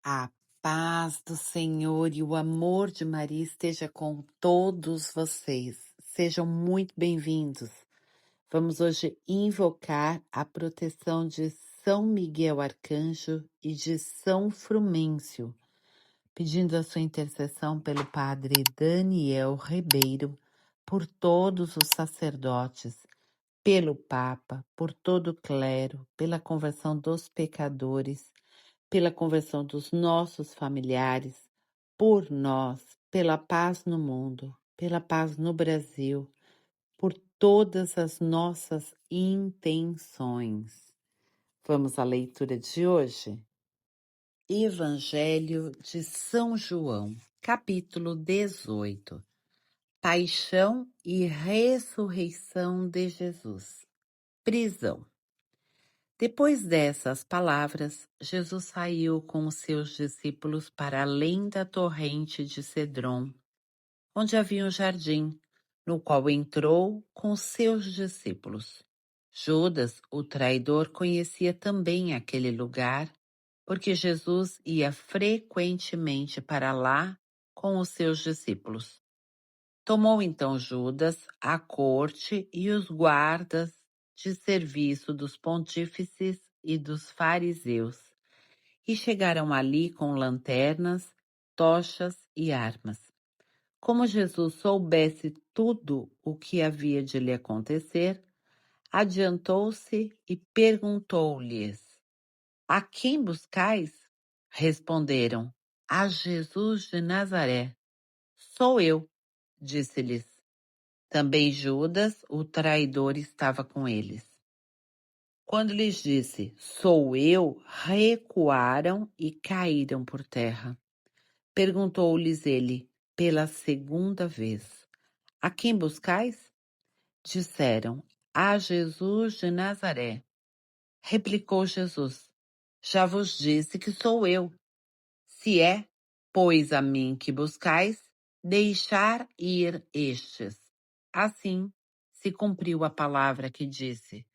A paz do Senhor e o amor de Maria esteja com todos vocês. Sejam muito bem-vindos. Vamos hoje invocar a proteção de São Miguel Arcanjo e de São Frumêncio, pedindo a sua intercessão pelo Padre Daniel Ribeiro, por todos os sacerdotes, pelo Papa, por todo o clero, pela conversão dos pecadores, pela conversão dos nossos familiares, por nós, pela paz no mundo, pela paz no Brasil, por todas as nossas intenções. Vamos à leitura de hoje? Evangelho de São João, capítulo 18. Paixão e ressurreição de Jesus. Prisão. Depois dessas palavras, Jesus saiu com os seus discípulos para além da torrente de Cedron, onde havia um jardim, no qual entrou com os seus discípulos. Judas, o traidor, conhecia também aquele lugar, porque Jesus ia frequentemente para lá com os seus discípulos. Tomou então Judas a corte e os guardas de serviço dos pontífices e dos fariseus, e chegaram ali com lanternas, tochas e armas. Como Jesus soubesse tudo o que havia de lhe acontecer, adiantou-se e perguntou-lhes: A quem buscais? Responderam: A Jesus de Nazaré. Sou eu, disse-lhes. Também Judas, o traidor, estava com eles. Quando lhes disse, sou eu, recuaram e caíram por terra. Perguntou-lhes ele, pela segunda vez, a quem buscais? Disseram, a Jesus de Nazaré. Replicou Jesus, já vos disse que sou eu. Se é, pois a mim que buscais, deixar ir estes. Assim se cumpriu a palavra que disse,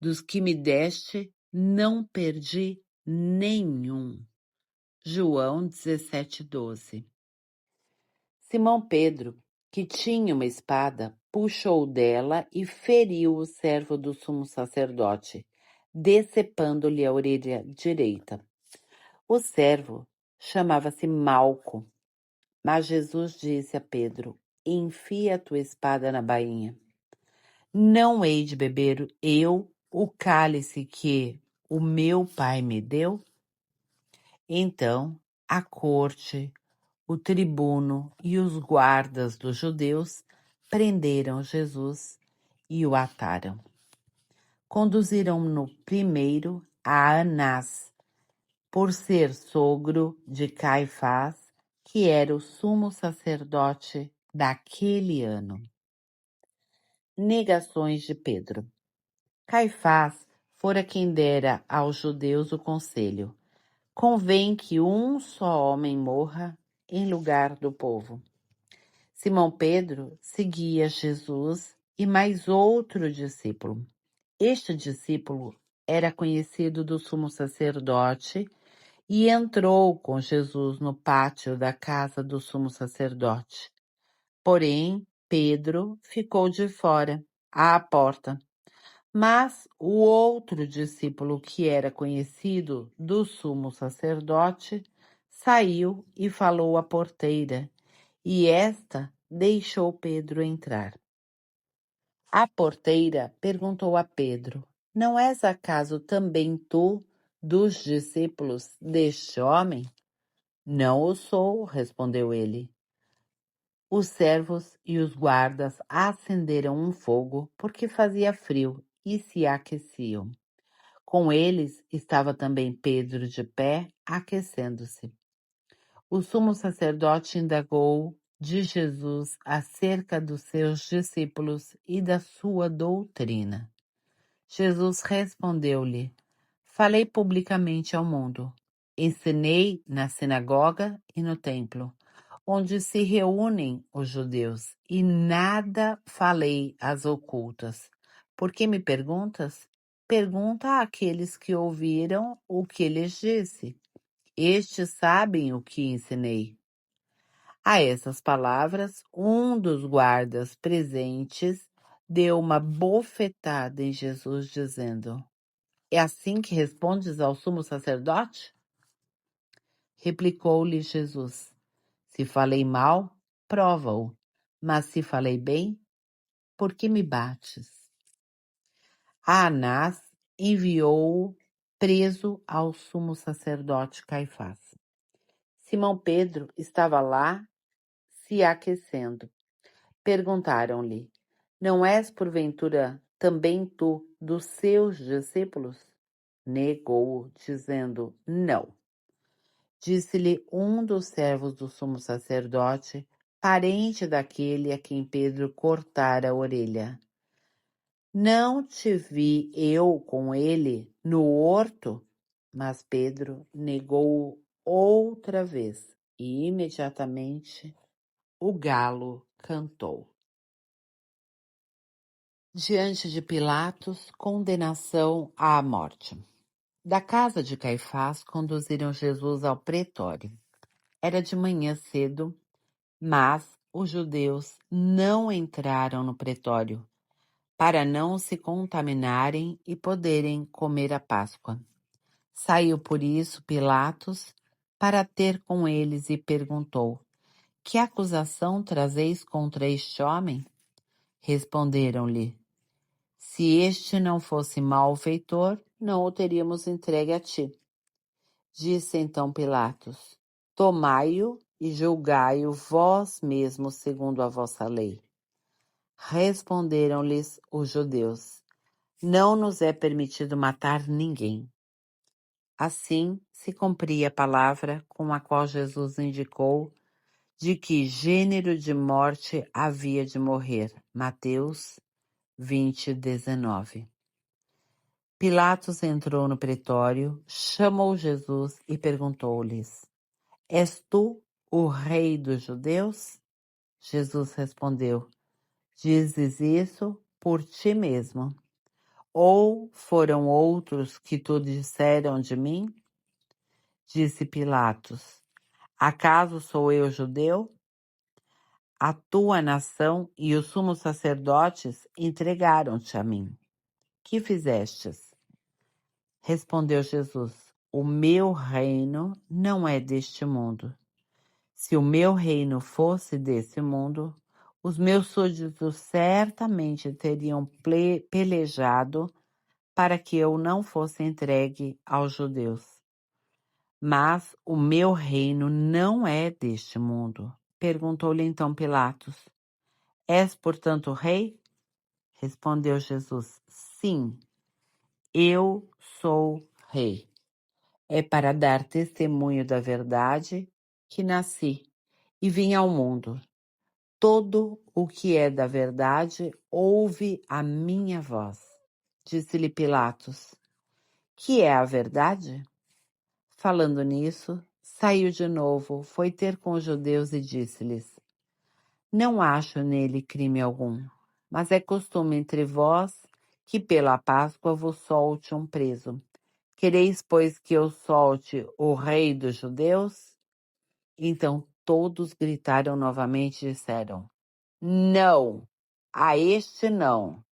dos que me deste, não perdi nenhum. João 17:12. Simão Pedro, que tinha uma espada, puxou dela e feriu o servo do sumo sacerdote, decepando-lhe a orelha direita. O servo chamava-se Malco, mas Jesus disse a Pedro, enfia a tua espada na bainha. Não hei de beber eu o cálice que o meu pai me deu? Então a corte, o tribuno e os guardas dos judeus prenderam Jesus e o ataram. Conduziram-no primeiro a Anás, por ser sogro de Caifás, que era o sumo sacerdote daquele ano. Negações de Pedro. Caifás fora quem dera aos judeus o conselho. Convém que um só homem morra em lugar do povo. Simão Pedro seguia Jesus e mais outro discípulo. Este discípulo era conhecido do sumo sacerdote e entrou com Jesus no pátio da casa do sumo sacerdote. Porém, Pedro ficou de fora, à porta. Mas o outro discípulo, que era conhecido do sumo sacerdote, saiu e falou à porteira, e esta deixou Pedro entrar. A porteira perguntou a Pedro, não és acaso também tu dos discípulos deste homem? Não o sou, respondeu ele. Os servos e os guardas acenderam um fogo porque fazia frio e se aqueciam. Com eles estava também Pedro de pé, aquecendo-se. O sumo sacerdote indagou de Jesus acerca dos seus discípulos e da sua doutrina. Jesus respondeu-lhe, falei publicamente ao mundo, ensinei na sinagoga e no templo, onde se reúnem os judeus, e nada falei às ocultas. Por que me perguntas? Pergunta àqueles que ouviram o que lhes disse. Estes sabem o que ensinei. A essas palavras, um dos guardas presentes deu uma bofetada em Jesus, dizendo: É assim que respondes ao sumo sacerdote? Replicou-lhe Jesus: Se falei mal, prova-o. Mas se falei bem, por que me bates? Anás enviou-o preso ao sumo sacerdote Caifás. Simão Pedro estava lá se aquecendo. Perguntaram-lhe: Não és, porventura, também tu dos seus discípulos? Negou, dizendo: Não. Disse-lhe um dos servos do sumo sacerdote, parente daquele a quem Pedro cortara a orelha: Não te vi eu com ele no horto? Mas Pedro negou outra vez, e imediatamente o galo cantou. Diante de Pilatos, condenação à morte. Da casa de Caifás conduziram Jesus ao pretório. Era de manhã cedo, mas os judeus não entraram no pretório, para não se contaminarem e poderem comer a Páscoa. Saiu por isso Pilatos para ter com eles e perguntou: Que acusação trazeis contra este homem? Responderam-lhe: Se este não fosse malfeitor, não o teríamos entregue a ti. Disse então Pilatos: Tomai-o e julgai-o vós mesmos segundo a vossa lei. Responderam-lhes os judeus: Não nos é permitido matar ninguém. Assim se cumpria a palavra com a qual Jesus indicou de que gênero de morte havia de morrer. Mateus 20:19. Pilatos entrou no pretório, chamou Jesus e perguntou-lhes: És tu o rei dos judeus? Jesus respondeu: Dizes isso por ti mesmo. Ou foram outros que tu disseram de mim? Disse Pilatos: Acaso sou eu judeu? A tua nação e os sumos sacerdotes entregaram-te a mim. Que fizestes? Respondeu Jesus: O meu reino não é deste mundo. Se o meu reino fosse desse mundo, os meus súditos certamente teriam pelejado para que eu não fosse entregue aos judeus. Mas o meu reino não é deste mundo. Perguntou-lhe então Pilatos: És, portanto, rei? Respondeu Jesus: Sim, eu sou rei. É para dar testemunho da verdade que nasci e vim ao mundo. Todo o que é da verdade ouve a minha voz. Disse-lhe Pilatos: Que é a verdade? Falando nisso, saiu de novo, foi ter com os judeus e disse-lhes: Não acho nele crime algum, mas é costume entre vós que pela Páscoa vos solte um preso. Quereis, pois, que eu solte o rei dos judeus? Então todos gritaram novamente e disseram: Não, a este não,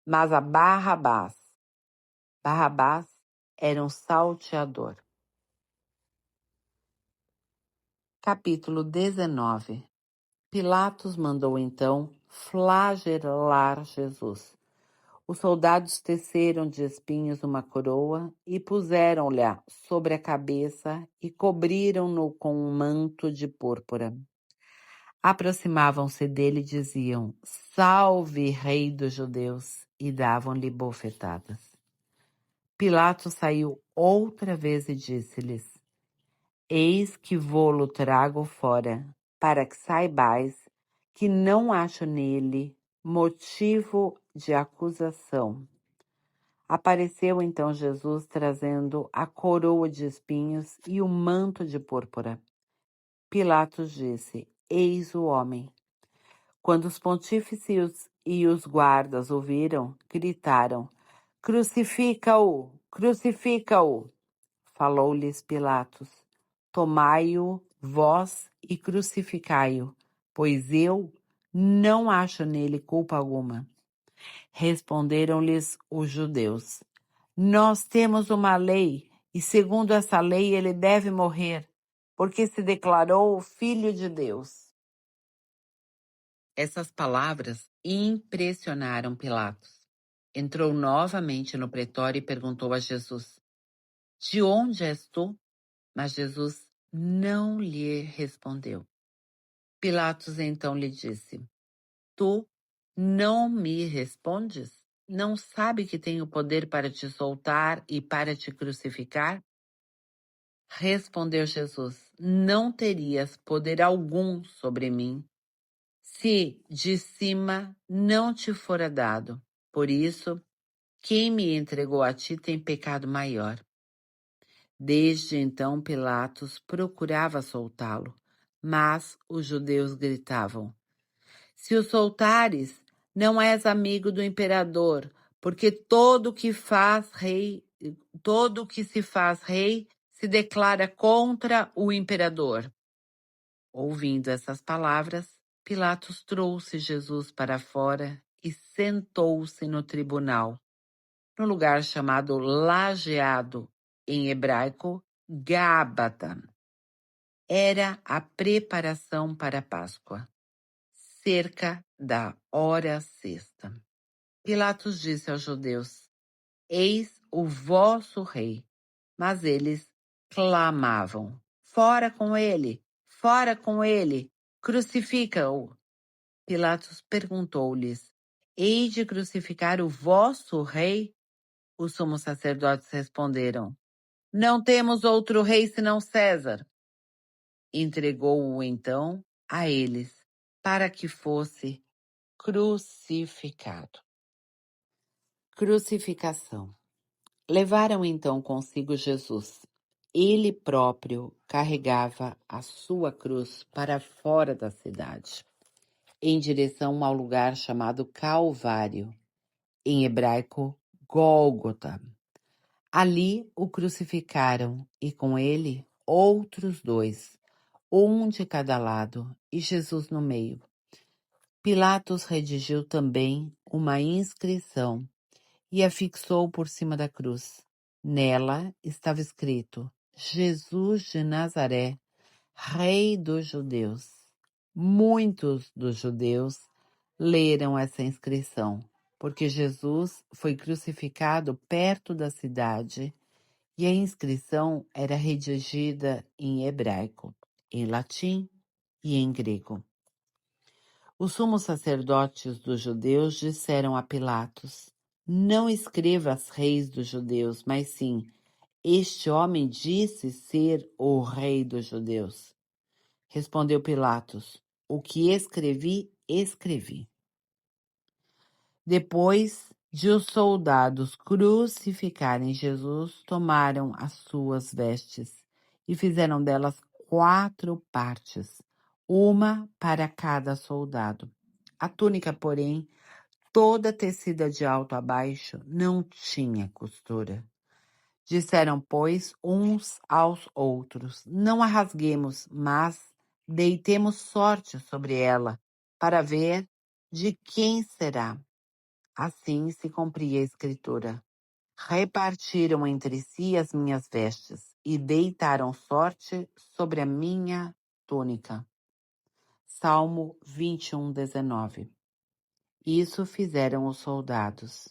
mas a Barrabás. Barrabás era um salteador. Capítulo 19. Pilatos mandou então flagelar Jesus. Os soldados teceram de espinhos uma coroa e puseram-lhe sobre a cabeça e cobriram-no com um manto de púrpura. Aproximavam-se dele e diziam: Salve, rei dos judeus! E davam-lhe bofetadas. Pilatos saiu outra vez e disse-lhes: Eis que vô-lo trago fora, para que saibais que não acho nele motivo de acusação. Apareceu então Jesus trazendo a coroa de espinhos e o manto de púrpura. Pilatos disse: Eis o homem. Quando os pontífices e os guardas ouviram, gritaram: Crucifica-o! Crucifica-o! Falou-lhes Pilatos: tomai-o vós e crucificai-o, pois eu não acho nele culpa alguma. Responderam-lhes os judeus: Nós temos uma lei, e segundo essa lei ele deve morrer, porque se declarou filho de Deus. Essas palavras impressionaram Pilatos. Entrou novamente no pretório e perguntou a Jesus: De onde és tu? Mas Jesus não lhe respondeu. Pilatos então lhe disse: Tu não me respondes? Não sabe que tenho poder para te soltar e para te crucificar? Respondeu Jesus: Não terias poder algum sobre mim, se de cima não te fora dado. Por isso, quem me entregou a ti tem pecado maior. Desde então Pilatos procurava soltá-lo, mas os judeus gritavam: Se o soltares, não és amigo do imperador, porque todo que se faz rei se declara contra o imperador. Ouvindo essas palavras, Pilatos trouxe Jesus para fora e sentou-se no tribunal, no lugar chamado Lajeado, em hebraico, Gábata. Era a preparação para a Páscoa, cerca da hora sexta. Pilatos disse aos judeus: Eis o vosso rei. Mas eles clamavam: Fora com ele! Fora com ele! Crucifica-o! Pilatos perguntou-lhes: Hei de crucificar o vosso rei? Os sumos sacerdotes responderam: Não temos outro rei senão César. Entregou-o então a eles, para que fosse crucificado. Crucificação. Levaram então consigo Jesus. Ele próprio carregava a sua cruz para fora da cidade, em direção ao lugar chamado Calvário, em hebraico Gólgota. Ali o crucificaram e com ele outros dois, um de cada lado e Jesus no meio. Pilatos redigiu também uma inscrição e a fixou por cima da cruz. Nela estava escrito: Jesus de Nazaré, Rei dos Judeus. Muitos dos judeus leram essa inscrição, porque Jesus foi crucificado perto da cidade e a inscrição era redigida em hebraico, em latim e em grego. Os sumos sacerdotes dos judeus disseram a Pilatos: Não escrevas reis dos judeus, mas sim, este homem disse ser o rei dos judeus. Respondeu Pilatos: O que escrevi, escrevi. Depois de os soldados crucificarem Jesus, tomaram as suas vestes e fizeram delas 4 partes, uma para cada soldado. A túnica, porém, toda tecida de alto a baixo, não tinha costura. Disseram, pois, uns aos outros: Não a rasguemos, mas deitemos sorte sobre ela, para ver de quem será. Assim se cumpria a escritura. Repartiram entre si as minhas vestes e deitaram sorte sobre a minha túnica. Salmo 21:19. Isso fizeram os soldados.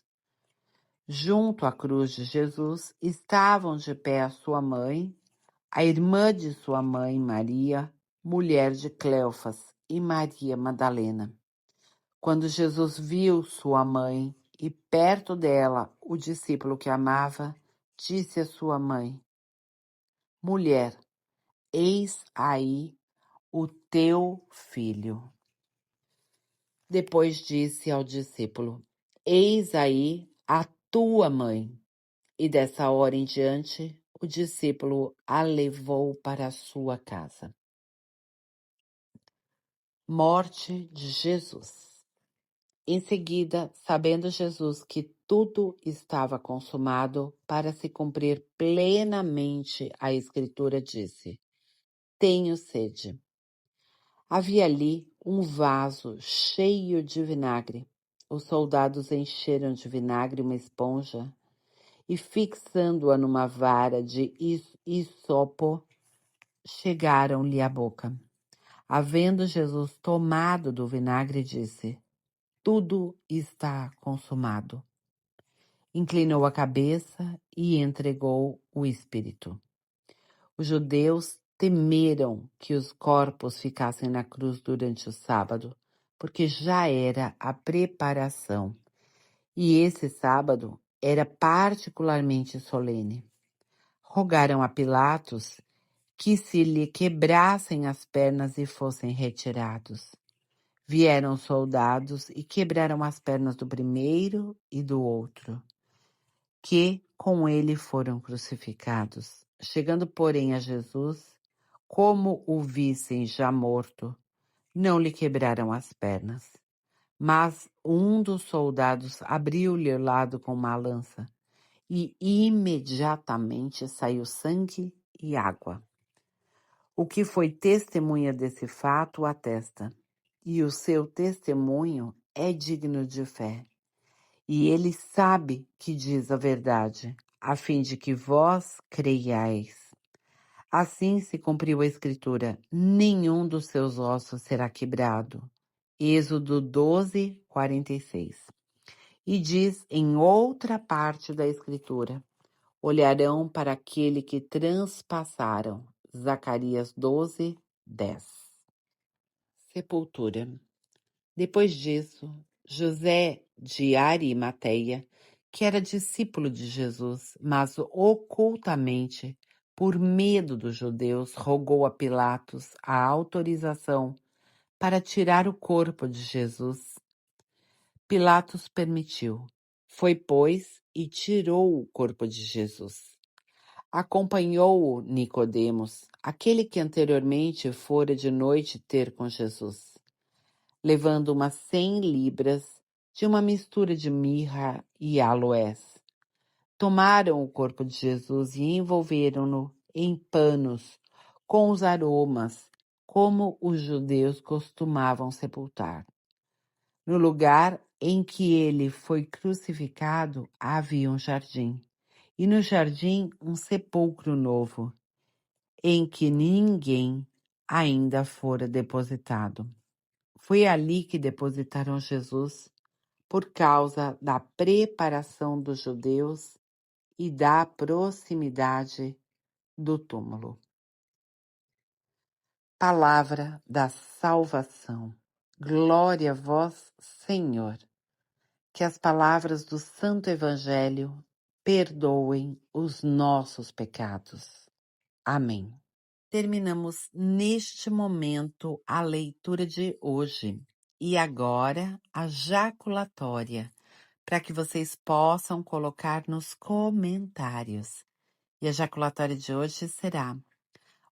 Junto à cruz de Jesus estavam de pé a sua mãe, a irmã de sua mãe Maria, mulher de Cleofas, e Maria Madalena. Quando Jesus viu sua mãe e perto dela o discípulo que amava, disse à sua mãe: Mulher, eis aí o teu filho. Depois disse ao discípulo: Eis aí a tua mãe. E dessa hora em diante, o discípulo a levou para a sua casa. Morte de Jesus. Em seguida, sabendo Jesus que tudo estava consumado, para se cumprir plenamente a Escritura, disse: tenho sede. Havia ali um vaso cheio de vinagre. Os soldados encheram de vinagre uma esponja e, fixando-a numa vara de hisopo, chegaram-lhe à boca. Havendo Jesus tomado do vinagre, disse: tudo está consumado. Inclinou a cabeça e entregou o espírito. Os judeus temeram que os corpos ficassem na cruz durante o sábado, porque já era a preparação. E esse sábado era particularmente solene. Rogaram a Pilatos que se lhe quebrassem as pernas e fossem retirados. Vieram os soldados e quebraram as pernas do primeiro e do outro, que com ele foram crucificados. Chegando, porém, a Jesus, como o vissem já morto, não lhe quebraram as pernas. Mas um dos soldados abriu-lhe o lado com uma lança, e imediatamente saiu sangue e água. O que foi testemunha desse fato o atesta, e o seu testemunho é digno de fé. E ele sabe que diz a verdade, a fim de que vós creiais. Assim se cumpriu a escritura: nenhum dos seus ossos será quebrado. Êxodo 12, 46. E diz em outra parte da escritura: olharão para aquele que transpassaram. Zacarias 12, 10. Sepultura. Depois disso, José de Arimateia, que era discípulo de Jesus, mas ocultamente, por medo dos judeus, rogou a Pilatos a autorização para tirar o corpo de Jesus. Pilatos permitiu. Foi, pois, e tirou o corpo de Jesus. Acompanhou-o Nicodemos, aquele que anteriormente fora de noite ter com Jesus, levando umas 100 libras de uma mistura de mirra e aloés. Tomaram o corpo de Jesus e envolveram-no em panos com os aromas, como os judeus costumavam sepultar. No lugar em que ele foi crucificado havia um jardim, e no jardim um sepulcro novo, em que ninguém ainda fora depositado. Foi ali que depositaram Jesus, por causa da preparação dos judeus e da proximidade do túmulo. Palavra da salvação. Glória a vós, Senhor. Que as palavras do Santo Evangelho perdoem os nossos pecados. Amém. Terminamos neste momento a leitura de hoje. E agora a jaculatória, para que vocês possam colocar nos comentários. E a jaculatória de hoje será: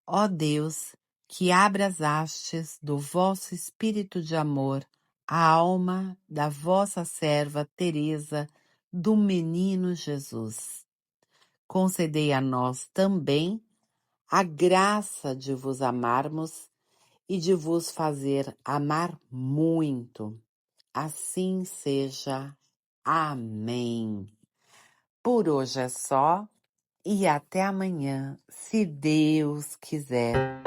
ó Deus, que abra as hastes do vosso espírito de amor a alma da vossa serva Teresa, do menino Jesus. Concedei a nós também a graça de vos amarmos e de vos fazer amar muito. Assim seja. Amém. Por hoje é só e até amanhã, se Deus quiser.